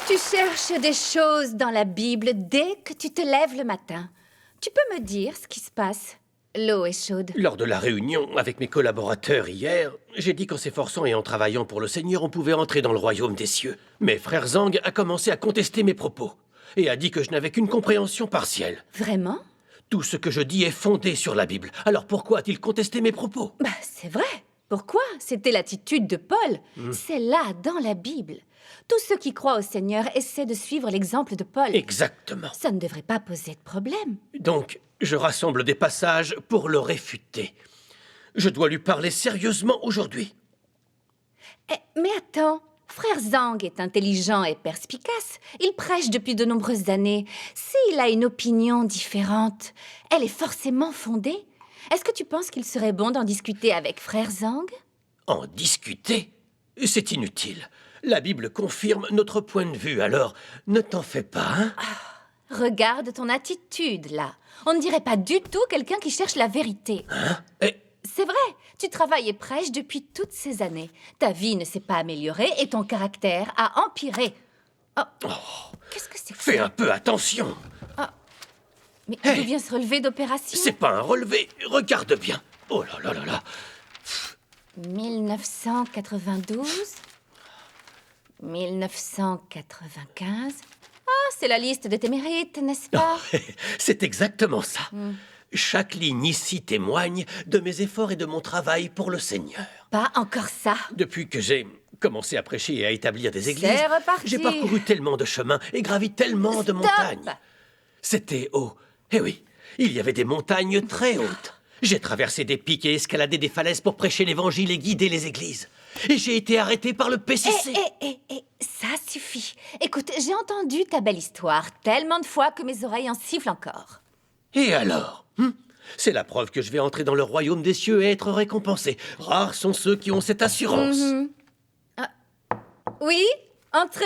Tu cherches des choses dans la Bible dès que tu te lèves le matin. Tu peux me dire ce qui se passe? L'eau est chaude. Lors de la réunion avec mes collaborateurs hier, j'ai dit qu'en s'efforçant et en travaillant pour le Seigneur, on pouvait entrer dans le royaume des cieux. Mais frère Zhang a commencé à contester mes propos et a dit que je n'avais qu'une compréhension partielle. Vraiment? Tout ce que je dis est fondé sur la Bible. Alors pourquoi a-t-il contesté mes propos? Bah, c'est vrai. Pourquoi? C'était l'attitude de Paul. C'est là, dans la Bible. Tous ceux qui croient au Seigneur essaient de suivre l'exemple de Paul. Exactement. Ça ne devrait pas poser de problème. Donc, je rassemble des passages pour le réfuter. Je dois lui parler sérieusement aujourd'hui. Mais attends, frère Zhang est intelligent et perspicace. Il prêche depuis de nombreuses années. S'il a une opinion différente, elle est forcément fondée. Est-ce que tu penses qu'il serait bon d'en discuter avec frère Zhang? En discuter? C'est inutile. La Bible confirme notre point de vue, alors ne t'en fais pas, hein? Regarde ton attitude, là. On ne dirait pas du tout quelqu'un qui cherche la vérité. Hein? C'est vrai, tu travailles et prêches depuis toutes ces années. Ta vie ne s'est pas améliorée et ton caractère a empiré. Oh, qu'est-ce que c'est que Fais ça? un peu attention. Mais Hey. d'où vient ce relevé d'opération? C'est pas un relevé, regarde bien. Oh là là là là. 1992 1995. Ah, c'est la liste de tes mérites, n'est-ce pas? C'est exactement ça. Chaque ligne ici témoigne de mes efforts et de mon travail pour le Seigneur. Pas encore ça. Depuis que j'ai commencé à prêcher et à établir des églises, C'est reparti. j'ai parcouru tellement de chemins et gravi tellement de Stop. montagnes. C'était haut. Eh oui, il y avait des montagnes très hautes. J'ai traversé des pics et escaladé des falaises pour prêcher l'évangile et guider les églises. Et j'ai été arrêté par le PCC. Ça suffit. Écoute, j'ai entendu ta belle histoire tellement de fois que mes oreilles en sifflent encore. Et alors C'est la preuve que je vais entrer dans le royaume des cieux et être récompensé. Rares sont ceux qui ont cette assurance. Oui? Entrez?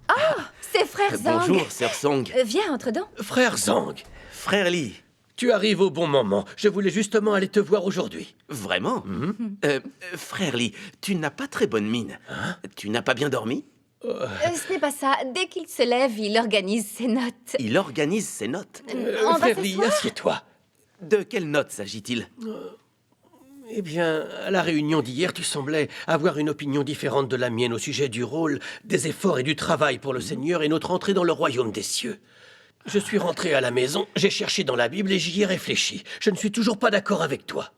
Ah, c'est frère Zhang. Bonjour, sœur Song. Viens, entre donc. Frère Zhang, Frère Li. tu arrives au bon moment. Je voulais justement aller te voir aujourd'hui. Vraiment Frère Li, tu n'as pas très bonne mine. Tu n'as pas bien dormi? Ce n'est pas ça. Dès qu'il se lève, il organise ses notes. Il organise ses notes. On va Frère Lee, s'asseoir. assieds-toi. De quelles notes s'agit-il? Eh bien, à la réunion d'hier, tu semblais avoir une opinion différente de la mienne au sujet du rôle, des efforts et du travail pour le Seigneur et notre entrée dans le royaume des cieux. Je suis rentré à la maison, j'ai cherché dans la Bible et j'y ai réfléchi. Je ne suis toujours pas d'accord avec toi.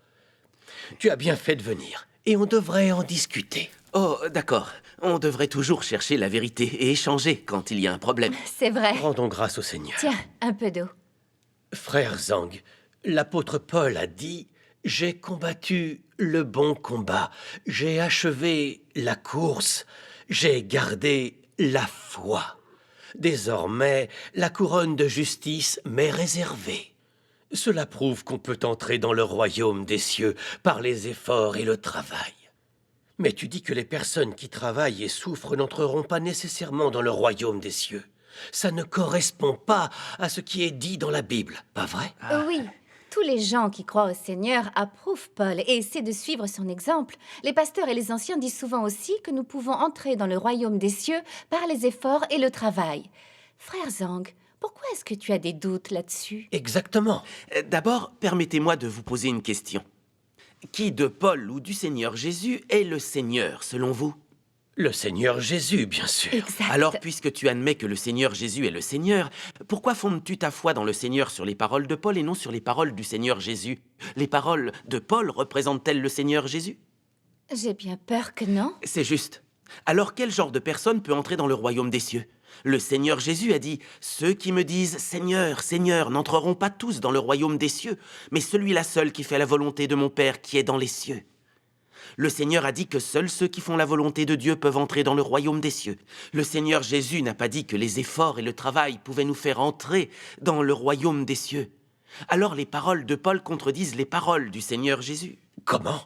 Tu as bien fait de venir, et on devrait en discuter. Oh, d'accord. On devrait toujours chercher la vérité et échanger quand il y a un problème. C'est vrai. Rendons grâce au Seigneur. Tiens, un peu d'eau. Frère Zhang, l'apôtre Paul a dit « J'ai combattu le bon combat, j'ai achevé la course, j'ai gardé la foi. Désormais, la couronne de justice m'est réservée. » Cela prouve qu'on peut entrer dans le royaume des cieux par les efforts et le travail. Mais tu dis que les personnes qui travaillent et souffrent n'entreront pas nécessairement dans le royaume des cieux. Ça ne correspond pas à ce qui est dit dans la Bible, pas vrai? Oui, tous les gens qui croient au Seigneur approuvent Paul et essaient de suivre son exemple. Les pasteurs et les anciens disent souvent aussi que nous pouvons entrer dans le royaume des cieux par les efforts et le travail. Frère Zhang, pourquoi est-ce que tu as des doutes là-dessus? Exactement. D'abord, permettez-moi de vous poser une question. Qui de Paul ou du Seigneur Jésus est le Seigneur, selon vous? Le Seigneur Jésus, bien sûr. Exact. Alors, puisque tu admets que le Seigneur Jésus est le Seigneur, pourquoi fondes-tu ta foi dans le Seigneur sur les paroles de Paul et non sur les paroles du Seigneur Jésus? Les paroles de Paul représentent-elles le Seigneur Jésus? J'ai bien peur que non. C'est juste. Alors quel genre de personne peut entrer dans le royaume des cieux? Le Seigneur Jésus a dit « Ceux qui me disent « Seigneur, Seigneur » n'entreront pas tous dans le royaume des cieux, mais celui-là seul qui fait la volonté de mon Père qui est dans les cieux. » Le Seigneur a dit que seuls ceux qui font la volonté de Dieu peuvent entrer dans le royaume des cieux. Le Seigneur Jésus n'a pas dit que les efforts et le travail pouvaient nous faire entrer dans le royaume des cieux. Alors les paroles de Paul contredisent les paroles du Seigneur Jésus. Comment?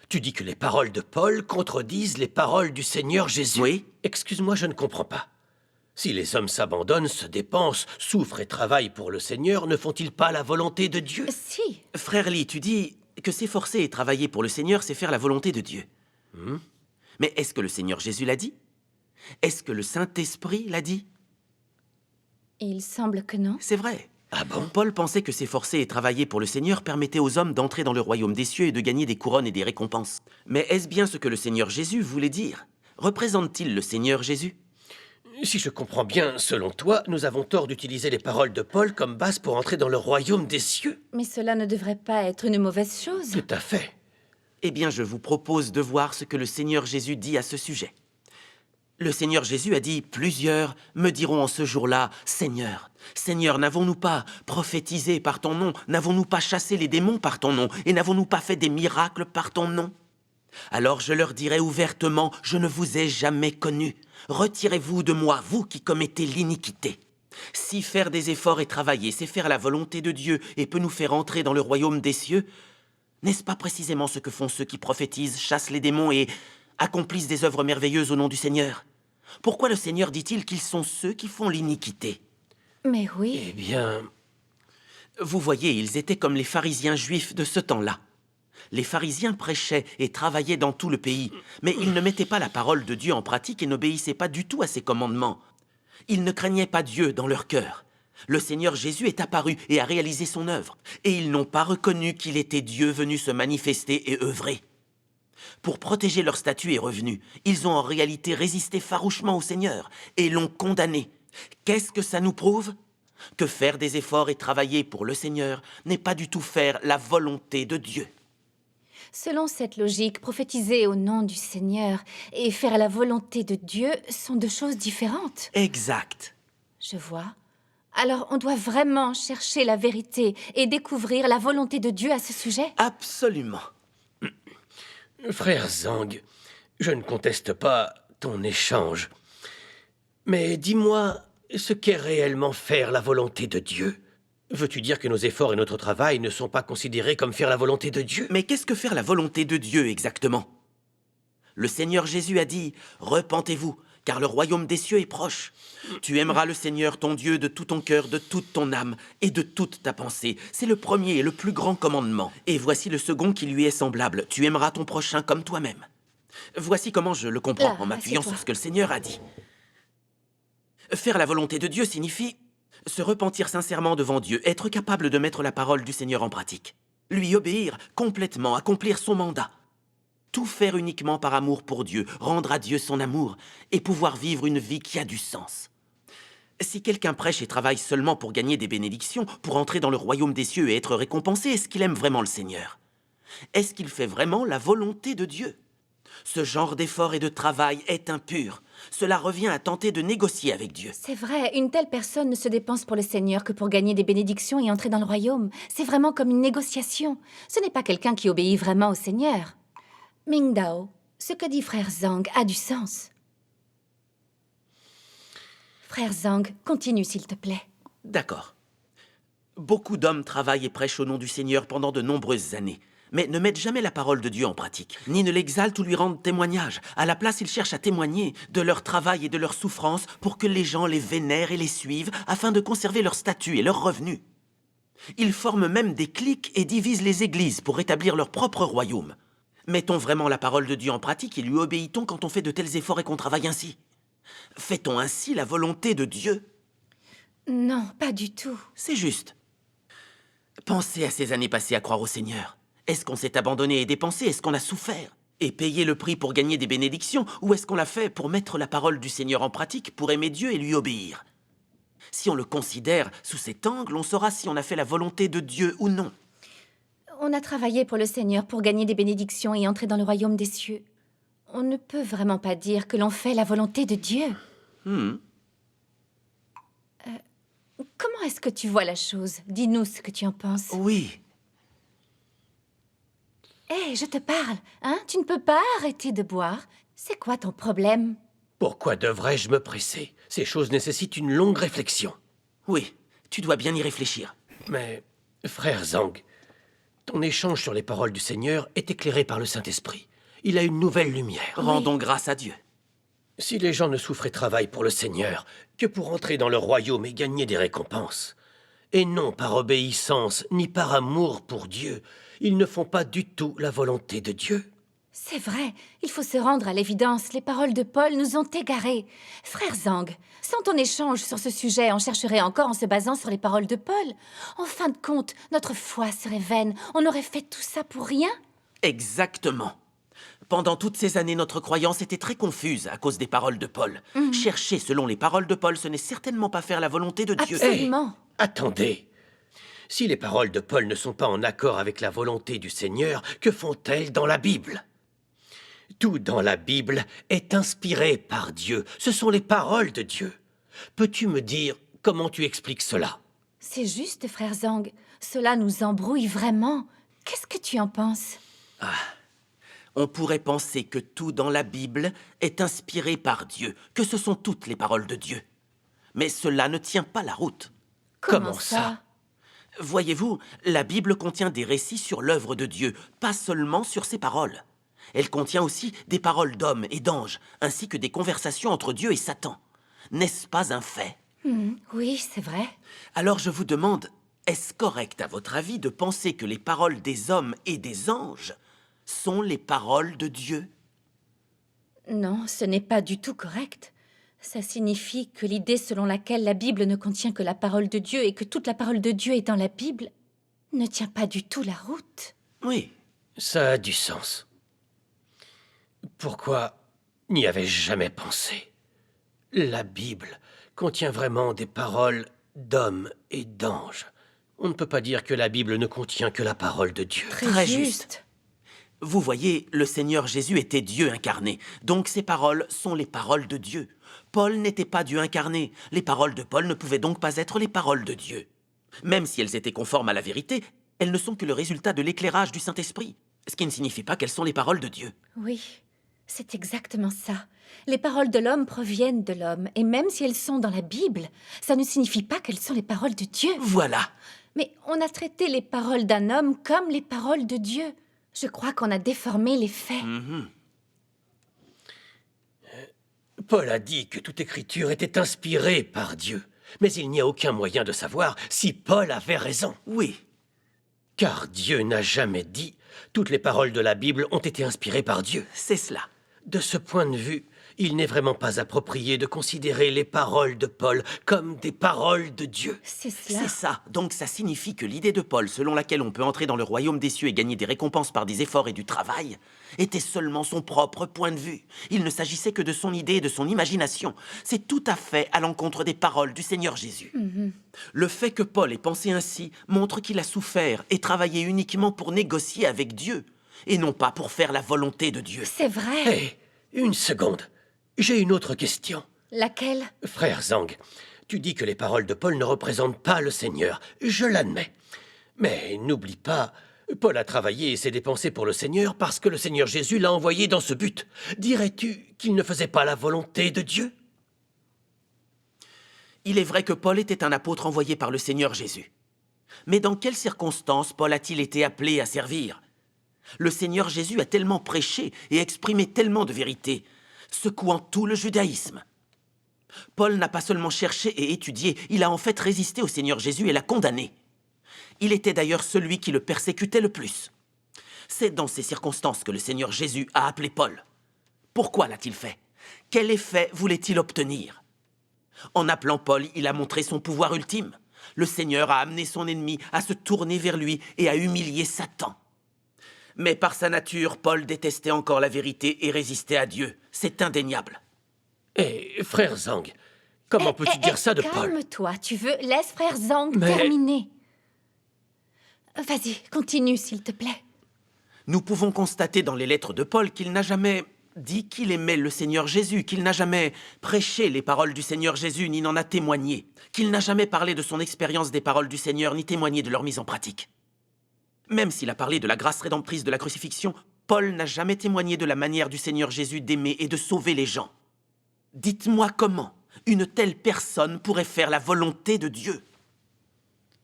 Tu dis que les paroles de Paul contredisent les paroles du Seigneur Jésus. Oui. Excuse-moi, je ne comprends pas. Si les hommes s'abandonnent, se dépensent, souffrent et travaillent pour le Seigneur, ne font-ils pas la volonté de Dieu? Si. Frère Lee, tu dis que s'efforcer et travailler pour le Seigneur, c'est faire la volonté de Dieu. Mais est-ce que le Seigneur Jésus l'a dit? Est-ce que le Saint-Esprit l'a dit? Il semble que non. C'est vrai. Ah bon? Paul pensait que s'efforcer et travailler pour le Seigneur permettait aux hommes d'entrer dans le royaume des cieux et de gagner des couronnes et des récompenses. Mais est-ce bien ce que le Seigneur Jésus voulait dire? Représente-t-il le Seigneur Jésus? Si je comprends bien, selon toi, nous avons tort d'utiliser les paroles de Paul comme base pour entrer dans le royaume des cieux. Mais cela ne devrait pas être une mauvaise chose. Tout à fait. Eh bien, je vous propose de voir ce que le Seigneur Jésus dit à ce sujet. Le Seigneur Jésus a dit « Plusieurs me diront en ce jour-là, Seigneur, Seigneur, n'avons-nous pas prophétisé par ton nom? N'avons-nous pas chassé les démons par ton nom? Et n'avons-nous pas fait des miracles par ton nom? Alors je leur dirai ouvertement, je ne vous ai jamais connus. Retirez-vous de moi, vous qui commettez l'iniquité. » Si faire des efforts et travailler, c'est faire la volonté de Dieu et peut nous faire entrer dans le royaume des cieux, n'est-ce pas précisément ce que font ceux qui prophétisent, chassent les démons et accomplissent des œuvres merveilleuses au nom du Seigneur? Pourquoi le Seigneur dit-il qu'ils sont ceux qui font l'iniquité? Mais oui. Eh bien, Vous voyez, ils étaient comme les pharisiens juifs de ce temps-là. Les pharisiens prêchaient et travaillaient dans tout le pays, mais ils ne mettaient pas la parole de Dieu en pratique et n'obéissaient pas du tout à ses commandements. Ils ne craignaient pas Dieu dans leur cœur. Le Seigneur Jésus est apparu et a réalisé son œuvre, et ils n'ont pas reconnu qu'il était Dieu venu se manifester et œuvrer. Pour protéger leur statut et revenus, ils ont en réalité résisté farouchement au Seigneur et l'ont condamné. Qu'est-ce que ça nous prouve? Que faire des efforts et travailler pour le Seigneur n'est pas du tout faire la volonté de Dieu. Selon cette logique, prophétiser au nom du Seigneur et faire la volonté de Dieu sont deux choses différentes. Exact. Je vois. Alors on doit vraiment chercher la vérité et découvrir la volonté de Dieu à ce sujet. Absolument. frère Zhang, je ne conteste pas ton échange. Mais dis-moi, ce qu'est réellement faire la volonté de Dieu? Veux-tu dire que nos efforts et notre travail ne sont pas considérés comme faire la volonté de Dieu? Mais qu'est-ce que faire la volonté de Dieu exactement? Le Seigneur Jésus a dit « Repentez-vous, car le royaume des cieux est proche. Tu aimeras le Seigneur ton Dieu de tout ton cœur, de toute ton âme et de toute ta pensée. C'est le premier et le plus grand commandement. Et voici le second qui lui est semblable. Tu aimeras ton prochain comme toi-même. » Voici comment je le comprends Là, en m'appuyant assieds-toi. sur ce que le Seigneur a dit. Faire la volonté de Dieu signifie se repentir sincèrement devant Dieu, être capable de mettre la parole du Seigneur en pratique. Lui obéir complètement, accomplir son mandat. Tout faire uniquement par amour pour Dieu, rendre à Dieu son amour et pouvoir vivre une vie qui a du sens. Si quelqu'un prêche et travaille seulement pour gagner des bénédictions, pour entrer dans le royaume des cieux et être récompensé, est-ce qu'il aime vraiment le Seigneur? Est-ce qu'il fait vraiment la volonté de Dieu? Ce genre d'effort et de travail est impur. Cela revient à tenter de négocier avec Dieu. C'est vrai, une telle personne ne se dépense pour le Seigneur que pour gagner des bénédictions et entrer dans le royaume. C'est vraiment comme une négociation. Ce n'est pas quelqu'un qui obéit vraiment au Seigneur. Mingdao, ce que dit frère Zhang a du sens. Frère Zhang, continue s'il te plaît. D'accord. Beaucoup d'hommes travaillent et prêchent au nom du Seigneur pendant de nombreuses années, mais ne mettent jamais la parole de Dieu en pratique, ni ne l'exaltent ou lui rendent témoignage. À la place, ils cherchent à témoigner de leur travail et de leur souffrance pour que les gens les vénèrent et les suivent afin de conserver leur statut et leurs revenus. Ils forment même des cliques et divisent les églises pour établir leur propre royaume. Mettons vraiment la parole de Dieu en pratique et lui obéit-on quand on fait de tels efforts et qu'on travaille ainsi? Fait-on ainsi la volonté de Dieu? Non, pas du tout. C'est juste. Pensez à ces années passées à croire au Seigneur. Est-ce qu'on s'est abandonné et dépensé? Est-ce qu'on a souffert et payé le prix pour gagner des bénédictions? Ou est-ce qu'on l'a fait pour mettre la parole du Seigneur en pratique, pour aimer Dieu et lui obéir? Si on le considère sous cet angle, on saura si on a fait la volonté de Dieu ou non. On a travaillé pour le Seigneur pour gagner des bénédictions et entrer dans le royaume des cieux. On ne peut vraiment pas dire que l'on fait la volonté de Dieu. Comment est-ce que tu vois la chose? Dis-nous ce que tu en penses. Oui. Hé, je te parle, hein? Tu ne peux pas arrêter de boire. C'est quoi ton problème? Pourquoi devrais-je me presser? Ces choses nécessitent une longue réflexion. Oui, tu dois bien y réfléchir. Mais, frère Zhang, ton échange sur les paroles du Seigneur est éclairé par le Saint-Esprit. Il a une nouvelle lumière. Rendons grâce à Dieu. Si les gens ne souffrent et travaillent pour le Seigneur que pour entrer dans le royaume et gagner des récompenses, et non par obéissance ni par amour pour Dieu, ils ne font pas du tout la volonté de Dieu. C'est vrai, il faut se rendre à l'évidence. Les paroles de Paul nous ont égarés. Frère Zhang, sans ton échange sur ce sujet, on chercherait encore en se basant sur les paroles de Paul. En fin de compte, notre foi serait vaine. On aurait fait tout ça pour rien? Exactement. Pendant toutes ces années, notre croyance était très confuse à cause des paroles de Paul. Chercher selon les paroles de Paul, ce n'est certainement pas faire la volonté de Dieu. Absolument. Attendez. Si les paroles de Paul ne sont pas en accord avec la volonté du Seigneur, que font-elles dans la Bible? Tout dans la Bible est inspiré par Dieu. Ce sont les paroles de Dieu. Peux-tu me dire comment tu expliques cela? C'est juste, frère Zhang. Cela nous embrouille vraiment. Qu'est-ce que tu en penses? On pourrait penser que tout dans la Bible est inspiré par Dieu, que ce sont toutes les paroles de Dieu. Mais cela ne tient pas la route. Comment ça? Voyez-vous, la Bible contient des récits sur l'œuvre de Dieu, pas seulement sur ses paroles. Elle contient aussi des paroles d'hommes et d'anges, ainsi que des conversations entre Dieu et Satan. N'est-ce pas un fait? Oui, c'est vrai. Alors je vous demande, est-ce correct à votre avis de penser que les paroles des hommes et des anges sont les paroles de Dieu? Non, ce n'est pas du tout correct. Ça signifie que l'idée selon laquelle la Bible ne contient que la parole de Dieu et que toute la parole de Dieu est dans la Bible ne tient pas du tout la route. Oui. Ça a du sens. Pourquoi n'y avais-je jamais pensé? La Bible contient vraiment des paroles d'hommes et d'anges. On ne peut pas dire que la Bible ne contient que la parole de Dieu. Très juste. Vous voyez, le Seigneur Jésus était Dieu incarné, donc ses paroles sont les paroles de Dieu. Paul n'était pas Dieu incarné, les paroles de Paul ne pouvaient donc pas être les paroles de Dieu. Même si elles étaient conformes à la vérité, elles ne sont que le résultat de l'éclairage du Saint-Esprit, ce qui ne signifie pas qu'elles sont les paroles de Dieu. Oui, c'est exactement ça. Les paroles de l'homme proviennent de l'homme, et même si elles sont dans la Bible, ça ne signifie pas qu'elles sont les paroles de Dieu. Voilà. Mais on a traité les paroles d'un homme comme les paroles de Dieu. Je crois qu'on a déformé les faits. Paul a dit que toute écriture était inspirée par Dieu. Mais il n'y a aucun moyen de savoir si Paul avait raison. Oui. Car Dieu n'a jamais dit « Toutes les paroles de la Bible ont été inspirées par Dieu ». C'est cela. De ce point de vue, il n'est vraiment pas approprié de considérer les paroles de Paul comme des paroles de Dieu. C'est cela. C'est ça. Donc ça signifie que l'idée de Paul, selon laquelle on peut entrer dans le royaume des cieux et gagner des récompenses par des efforts et du travail, était seulement son propre point de vue. Il ne s'agissait que de son idée et de son imagination. C'est tout à fait à l'encontre des paroles du Seigneur Jésus. Le fait que Paul ait pensé ainsi montre qu'il a souffert et travaillé uniquement pour négocier avec Dieu, et non pas pour faire la volonté de Dieu. C'est vrai. Hé, une seconde. J'ai une autre question. Laquelle? Frère Zhang, tu dis que les paroles de Paul ne représentent pas le Seigneur. Je l'admets. Mais n'oublie pas, Paul a travaillé et s'est dépensé pour le Seigneur parce que le Seigneur Jésus l'a envoyé dans ce but. Dirais-tu qu'il ne faisait pas la volonté de Dieu? Il est vrai que Paul était un apôtre envoyé par le Seigneur Jésus. Mais dans quelles circonstances Paul a-t-il été appelé à servir? Le Seigneur Jésus a tellement prêché et exprimé tellement de vérité, secouant tout le judaïsme. Paul n'a pas seulement cherché et étudié, il a en fait résisté au Seigneur Jésus et l'a condamné. Il était d'ailleurs celui qui le persécutait le plus. C'est dans ces circonstances que le Seigneur Jésus a appelé Paul. Pourquoi l'a-t-il fait? Quel effet voulait-il obtenir? En appelant Paul, il a montré son pouvoir ultime. Le Seigneur a amené son ennemi à se tourner vers lui et à humilier Satan. Mais par sa nature, Paul détestait encore la vérité et résistait à Dieu. C'est indéniable. Hé, frère Zhang, comment peux-tu dire ça de Paul? Calme-toi, tu veux. Laisse frère Zhang Mais- terminer. Vas-y, continue, s'il te plaît. Nous pouvons constater dans les lettres de Paul qu'il n'a jamais dit qu'il aimait le Seigneur Jésus, qu'il n'a jamais prêché les paroles du Seigneur Jésus, ni n'en a témoigné, qu'il n'a jamais parlé de son expérience des paroles du Seigneur, ni témoigné de leur mise en pratique. Même s'il a parlé de la grâce rédemptrice de la crucifixion, Paul n'a jamais témoigné de la manière du Seigneur Jésus d'aimer et de sauver les gens. Dites-moi comment une telle personne pourrait faire la volonté de Dieu.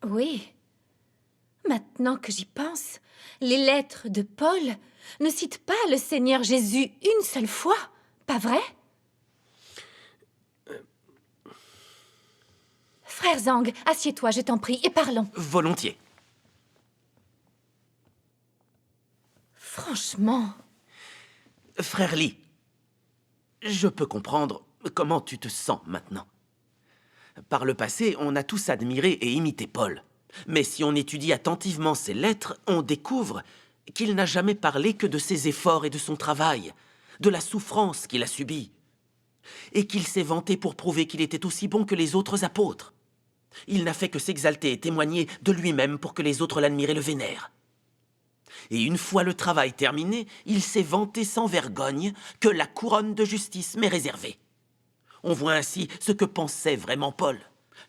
Oui. Maintenant que j'y pense, les lettres de Paul ne citent pas le Seigneur Jésus une seule fois, pas vrai? Frère Zhang, assieds-toi, je t'en prie, et parlons. Volontiers. Franchement, Frère Lee, je peux comprendre comment tu te sens maintenant. Par le passé, on a tous admiré et imité Paul. Mais si on étudie attentivement ses lettres, on découvre qu'il n'a jamais parlé que de ses efforts et de son travail, de la souffrance qu'il a subie, et qu'il s'est vanté pour prouver qu'il était aussi bon que les autres apôtres. Il n'a fait que s'exalter et témoigner de lui-même pour que les autres l'admirent et le vénèrent. Et une fois le travail terminé, il s'est vanté sans vergogne que la couronne de justice m'est réservée. On voit ainsi ce que pensait vraiment Paul.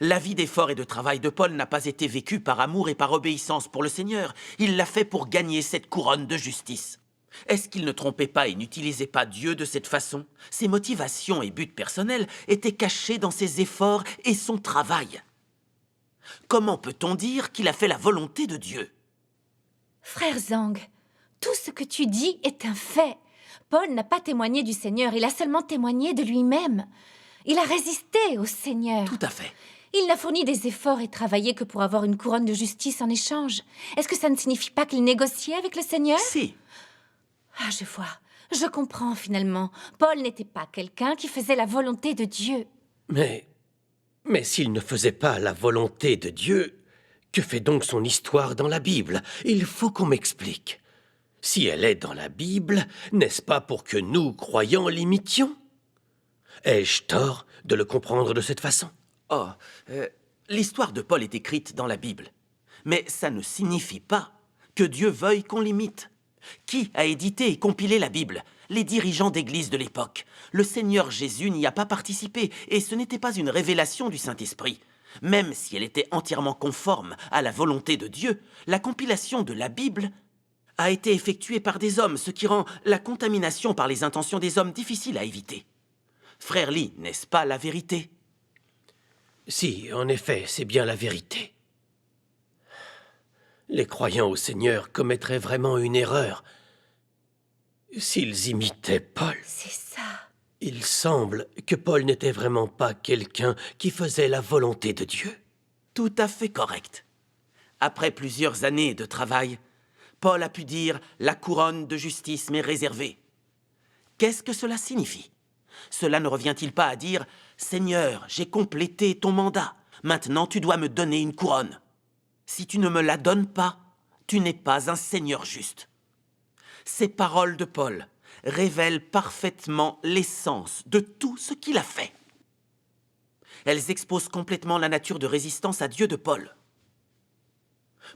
La vie d'effort et de travail de Paul n'a pas été vécue par amour et par obéissance pour le Seigneur. Il l'a fait pour gagner cette couronne de justice. Est-ce qu'il ne trompait pas et n'utilisait pas Dieu de cette façon? Ses motivations et buts personnels étaient cachés dans ses efforts et son travail. Comment peut-on dire qu'il a fait la volonté de Dieu? Frère Zhang, tout ce que tu dis est un fait. Paul n'a pas témoigné du Seigneur, il a seulement témoigné de lui-même. Il a résisté au Seigneur. Tout à fait. Il n'a fourni des efforts et travaillé que pour avoir une couronne de justice en échange. Est-ce que ça ne signifie pas qu'il négociait avec le Seigneur? Si. Ah, je vois. Je comprends finalement. Paul n'était pas quelqu'un qui faisait la volonté de Dieu. Mais s'il ne faisait pas la volonté de Dieu, que fait donc son histoire dans la Bible? Il faut qu'on m'explique. Si elle est dans la Bible, n'est-ce pas pour que nous, croyants, l'imitions? Ai-je tort de le comprendre de cette façon? Oh, l'histoire de Paul est écrite dans la Bible. Mais ça ne signifie pas que Dieu veuille qu'on l'imite. Qui a édité et compilé la Bible? Les dirigeants d'église de l'époque. Le Seigneur Jésus n'y a pas participé, et ce n'était pas une révélation du Saint-Esprit. Même si elle était entièrement conforme à la volonté de Dieu, la compilation de la Bible a été effectuée par des hommes, ce qui rend la contamination par les intentions des hommes difficile à éviter. Frère Lee, n'est-ce pas la vérité? Si, en effet, c'est bien la vérité. Les croyants au Seigneur commettraient vraiment une erreur s'ils imitaient Paul. C'est ça. Il semble que Paul n'était vraiment pas quelqu'un qui faisait la volonté de Dieu. Tout à fait correct. Après plusieurs années de travail, Paul a pu dire « La couronne de justice m'est réservée ». Qu'est-ce que cela signifie? Cela ne revient-il pas à dire « Seigneur, j'ai complété ton mandat. Maintenant, tu dois me donner une couronne. Si tu ne me la donnes pas, tu n'es pas un Seigneur juste. » Ces paroles de Paul révèlent parfaitement l'essence de tout ce qu'il a fait. Elles exposent complètement la nature de résistance à Dieu de Paul.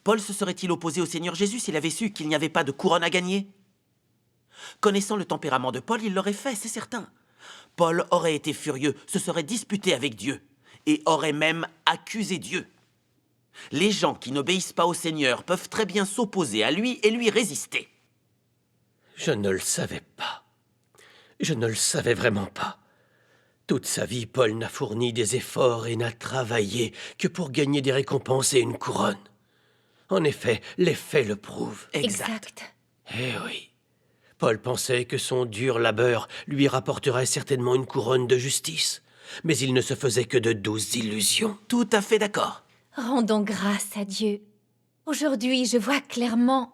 Paul se serait-il opposé au Seigneur Jésus s'il avait su qu'il n'y avait pas de couronne à gagner? Connaissant le tempérament de Paul, il l'aurait fait, c'est certain. Paul aurait été furieux, se serait disputé avec Dieu, et aurait même accusé Dieu. Les gens qui n'obéissent pas au Seigneur peuvent très bien s'opposer à lui et lui résister. Je ne le savais pas. Je ne le savais vraiment pas. Toute sa vie, Paul n'a fourni des efforts et n'a travaillé que pour gagner des récompenses et une couronne. En effet, les faits le prouvent. Exact. Eh oui. Paul pensait que son dur labeur lui rapporterait certainement une couronne de justice, mais il ne se faisait que de douces illusions. Tout à fait d'accord. Rendons grâce à Dieu. Aujourd'hui, je vois clairement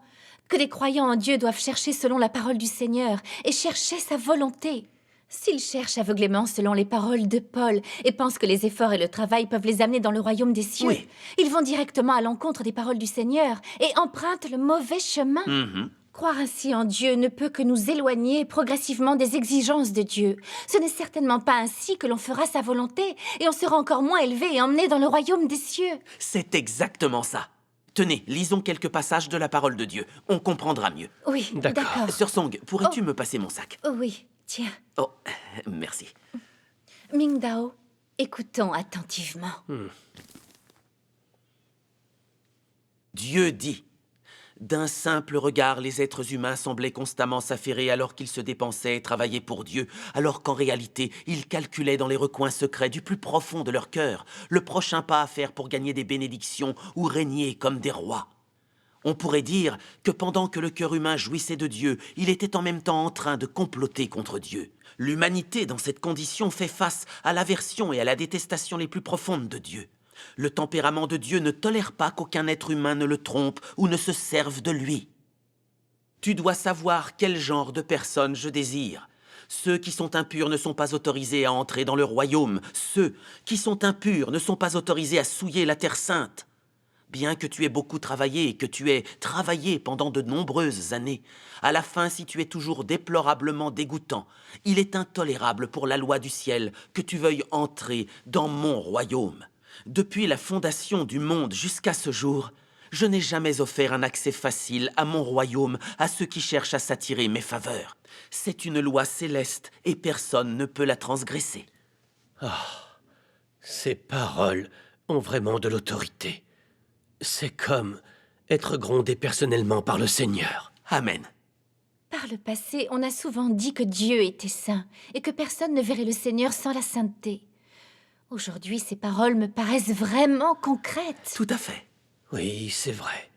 que les croyants en Dieu doivent chercher selon la parole du Seigneur et chercher sa volonté. S'ils cherchent aveuglément selon les paroles de Paul et pensent que les efforts et le travail peuvent les amener dans le royaume des cieux, Oui. ils vont directement à l'encontre des paroles du Seigneur et empruntent le mauvais chemin. Croire ainsi en Dieu ne peut que nous éloigner progressivement des exigences de Dieu. Ce n'est certainement pas ainsi que l'on fera sa volonté et on sera encore moins élevé et emmené dans le royaume des cieux. C'est exactement ça. Tenez, lisons quelques passages de la parole de Dieu. On comprendra mieux. Oui, D'accord. d'accord. Sœur Song, pourrais-tu me passer mon sac? Oh oui, tiens. Oh, merci. Mingdao, écoutons attentivement. Dieu dit « D'un simple regard, les êtres humains semblaient constamment s'affairer alors qu'ils se dépensaient et travaillaient pour Dieu, alors qu'en réalité, ils calculaient dans les recoins secrets du plus profond de leur cœur le prochain pas à faire pour gagner des bénédictions ou régner comme des rois. On pourrait dire que pendant que le cœur humain jouissait de Dieu, il était en même temps en train de comploter contre Dieu. L'humanité, dans cette condition, fait face à l'aversion et à la détestation les plus profondes de Dieu. Le tempérament de Dieu ne tolère pas qu'aucun être humain ne le trompe ou ne se serve de lui. Tu dois savoir quel genre de personnes je désire. Ceux qui sont impurs ne sont pas autorisés à entrer dans le royaume. Ceux qui sont impurs ne sont pas autorisés à souiller la terre sainte. Bien que tu aies beaucoup travaillé et que tu aies travaillé pendant de nombreuses années, à la fin, si tu es toujours déplorablement dégoûtant, il est intolérable pour la loi du ciel que tu veuilles entrer dans mon royaume. Depuis la fondation du monde jusqu'à ce jour, je n'ai jamais offert un accès facile à mon royaume à ceux qui cherchent à s'attirer mes faveurs. C'est une loi céleste et personne ne peut la transgresser. Ces paroles ont vraiment de l'autorité. C'est comme être grondé personnellement par le Seigneur. Amen. Par le passé, on a souvent dit que Dieu était saint et que personne ne verrait le Seigneur sans la sainteté. Aujourd'hui, ces paroles me paraissent vraiment concrètes. Tout à fait. Oui, c'est vrai.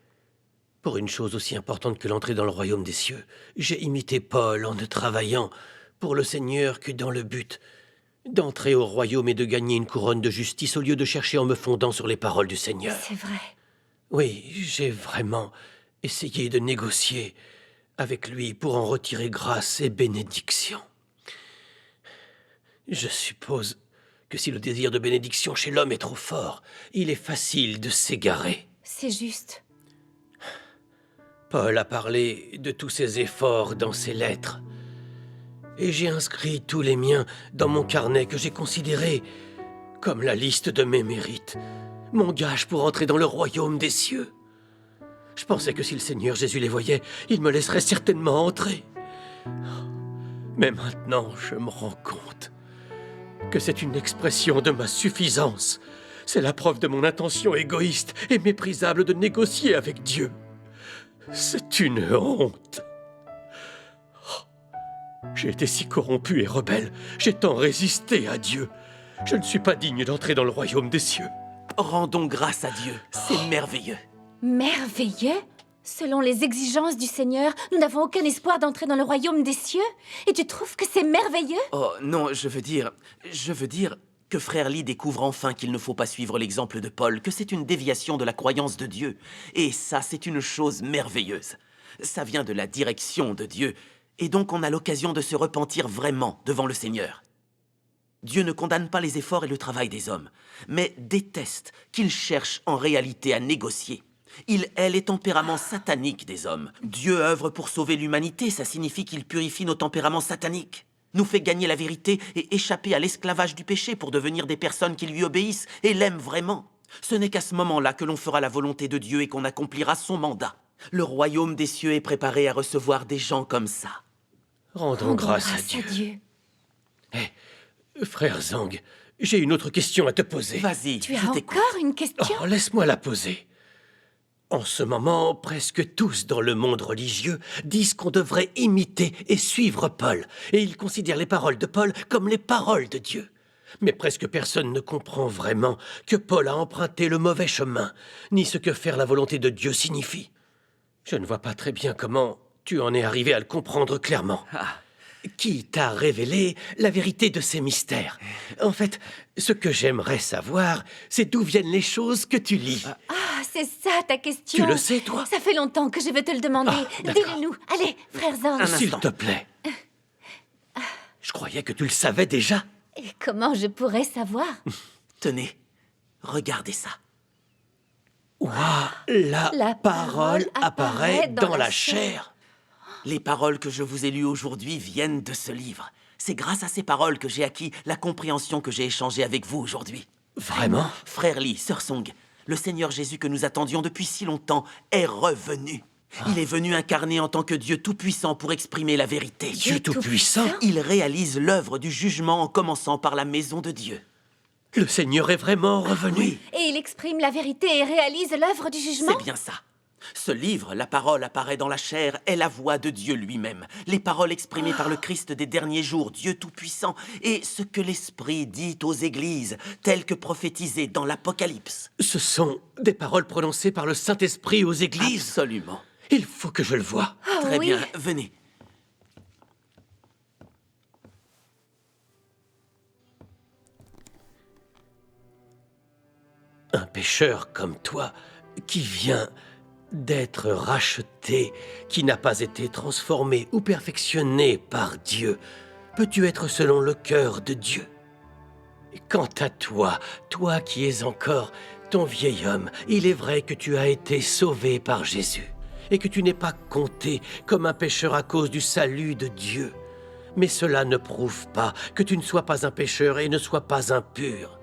Pour une chose aussi importante que l'entrée dans le royaume des cieux, j'ai imité Paul en ne travaillant pour le Seigneur que dans le but d'entrer au royaume et de gagner une couronne de justice au lieu de chercher en me fondant sur les paroles du Seigneur. C'est vrai. Oui, j'ai vraiment essayé de négocier avec lui pour en retirer grâce et bénédiction. Je suppose que si le désir de bénédiction chez l'homme est trop fort, il est facile de s'égarer. C'est juste. Paul a parlé de tous ses efforts dans ses lettres. Et j'ai inscrit tous les miens dans mon carnet que j'ai considéré comme la liste de mes mérites, mon gage pour entrer dans le royaume des cieux. Je pensais que si le Seigneur Jésus les voyait, il me laisserait certainement entrer. Mais maintenant, je me rends compte que c'est une expression de ma suffisance. C'est la preuve de mon intention égoïste et méprisable de négocier avec Dieu. C'est une honte. J'ai été si corrompu et rebelle. J'ai tant résisté à Dieu. Je ne suis pas digne d'entrer dans le royaume des cieux. Rendons grâce à Dieu. C'est merveilleux. Merveilleux. Selon les exigences du Seigneur, nous n'avons aucun espoir d'entrer dans le royaume des cieux. Et tu trouves que c'est merveilleux? Oh, non, je veux dire que Frère Lee découvre enfin qu'il ne faut pas suivre l'exemple de Paul, que c'est une déviation de la croyance de Dieu. Et ça, c'est une chose merveilleuse. Ça vient de la direction de Dieu. Et donc on a l'occasion de se repentir vraiment devant le Seigneur. Dieu ne condamne pas les efforts et le travail des hommes, mais déteste qu'ils cherchent en réalité à négocier. Il hait les tempéraments sataniques des hommes. Dieu œuvre pour sauver l'humanité, ça signifie qu'il purifie nos tempéraments sataniques, nous fait gagner la vérité et échapper à l'esclavage du péché pour devenir des personnes qui lui obéissent et l'aiment vraiment. Ce n'est qu'à ce moment-là que l'on fera la volonté de Dieu et qu'on accomplira son mandat. Le royaume des cieux est préparé à recevoir des gens comme ça. Rendons grâce à Dieu. Frère Zhang, j'ai une autre question à te poser. Vas-y, Tu je as t'écoute. encore une question? Oh, laisse-moi la poser. En ce moment, presque tous dans le monde religieux disent qu'on devrait imiter et suivre Paul, et ils considèrent les paroles de Paul comme les paroles de Dieu. Mais presque personne ne comprend vraiment que Paul a emprunté le mauvais chemin, ni ce que faire la volonté de Dieu signifie. Je ne vois pas très bien comment tu en es arrivé à le comprendre clairement. Qui t'a révélé la vérité de ces mystères? En fait, ce que j'aimerais savoir, c'est d'où viennent les choses que tu lis. Ah, c'est ça ta question. Tu le sais, toi? Ça fait longtemps que je vais te le demander. D'accord. Dis-le-nous. Allez, frère Zhang. S'il te plaît. Je croyais que tu le savais déjà. Et comment je pourrais savoir? Tenez, regardez ça. La parole apparaît dans la chair. Les paroles que je vous ai lues aujourd'hui viennent de ce livre. C'est grâce à ces paroles que j'ai acquis la compréhension que j'ai échangée avec vous aujourd'hui. Vraiment? Frère Lee, Sœur Song, le Seigneur Jésus que nous attendions depuis si longtemps est revenu. Il est venu incarner en tant que Dieu Tout-Puissant pour exprimer la vérité. Dieu Tout-Puissant? Il réalise l'œuvre du jugement en commençant par la maison de Dieu. Le Seigneur est vraiment revenu? Oui, Et il exprime la vérité et réalise l'œuvre du jugement? c'est bien ça. Ce livre, La parole apparaît dans la chair, est la voix de Dieu lui-même. Les paroles exprimées par le Christ des derniers jours, Dieu Tout-Puissant, et ce que l'Esprit dit aux églises, tel que prophétisé dans l'Apocalypse. Ce sont des paroles prononcées par le Saint-Esprit aux églises? Absolument. Il faut que je le voie. Ah Très oui. bien, venez. Un pécheur comme toi, qui vient d'être racheté, qui n'a pas été transformé ou perfectionné par Dieu, peux-tu être selon le cœur de Dieu? Quant à toi, toi qui es encore ton vieil homme, il est vrai que tu as été sauvé par Jésus et que tu n'es pas compté comme un pécheur à cause du salut de Dieu. Mais cela ne prouve pas que tu ne sois pas un pécheur et ne sois pas impur.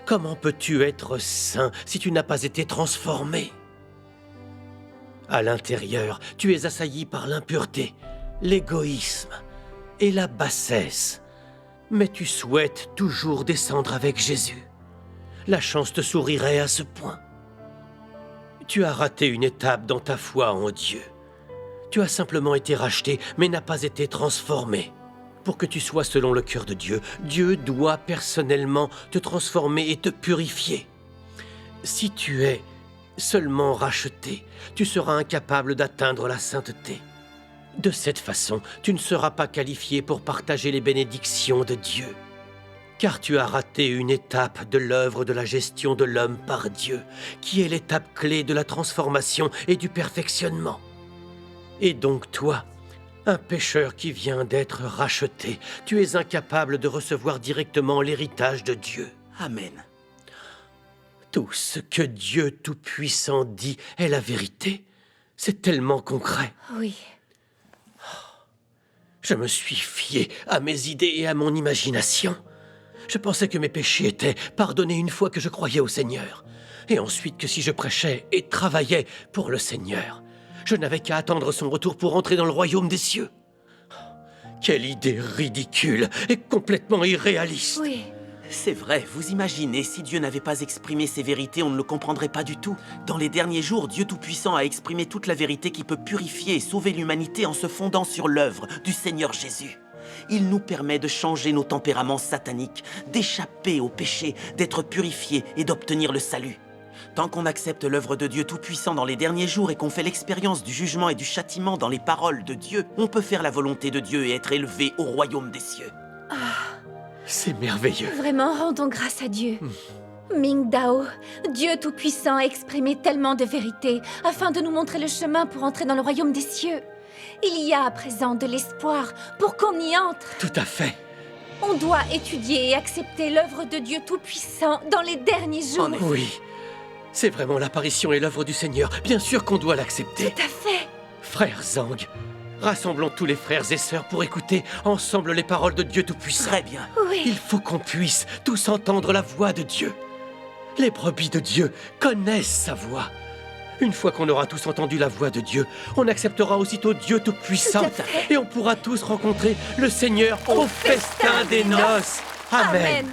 Comment peux-tu être saint si tu n'as pas été transformé? À l'intérieur, tu es assailli par l'impureté, l'égoïsme et la bassesse. Mais tu souhaites toujours descendre avec Jésus. La chance te sourirait à ce point. Tu as raté une étape dans ta foi en Dieu. Tu as simplement été racheté, mais n'as pas été transformé. Pour que tu sois selon le cœur de Dieu, Dieu doit personnellement te transformer et te purifier. Si tu es seulement racheté, tu seras incapable d'atteindre la sainteté. De cette façon, tu ne seras pas qualifié pour partager les bénédictions de Dieu. Car tu as raté une étape de l'œuvre de la gestion de l'homme par Dieu, qui est l'étape clé de la transformation et du perfectionnement. Et donc toi, un pécheur qui vient d'être racheté, tu es incapable de recevoir directement l'héritage de Dieu. Amen. Tout ce que Dieu Tout-Puissant dit est la vérité. C'est tellement concret. Oui. Je me suis fié à mes idées et à mon imagination. Je pensais que mes péchés étaient pardonnés une fois que je croyais au Seigneur. Et ensuite que si je prêchais et travaillais pour le Seigneur, je n'avais qu'à attendre son retour pour entrer dans le royaume des cieux. Quelle idée ridicule et complètement irréaliste. Oui. C'est vrai, vous imaginez, si Dieu n'avait pas exprimé ces vérités, on ne le comprendrait pas du tout. Dans les derniers jours, Dieu Tout-Puissant a exprimé toute la vérité qui peut purifier et sauver l'humanité en se fondant sur l'œuvre du Seigneur Jésus. Il nous permet de changer nos tempéraments sataniques, d'échapper au péché, d'être purifiés et d'obtenir le salut. Tant qu'on accepte l'œuvre de Dieu Tout-Puissant dans les derniers jours et qu'on fait l'expérience du jugement et du châtiment dans les paroles de Dieu, on peut faire la volonté de Dieu et être élevé au royaume des cieux. C'est merveilleux. Vraiment, rendons grâce à Dieu. Ming Dao, Dieu Tout-Puissant a exprimé tellement de vérité afin de nous montrer le chemin pour entrer dans le royaume des cieux. Il y a à présent de l'espoir pour qu'on y entre. Tout à fait. On doit étudier et accepter l'œuvre de Dieu Tout-Puissant dans les derniers jours. En effet. Oui, c'est vraiment l'apparition et l'œuvre du Seigneur. Bien sûr qu'on doit l'accepter. Tout à fait. Frère Zhang, rassemblons tous les frères et sœurs pour écouter ensemble les paroles de Dieu Tout-Puissant. Très bien. Oui. Il faut qu'on puisse tous entendre la voix de Dieu. Les brebis de Dieu connaissent sa voix. Une fois qu'on aura tous entendu la voix de Dieu, on acceptera aussitôt Dieu Tout-Puissant. Tout à fait. Et on pourra tous rencontrer le Seigneur au festin des noces. Amen. Amen.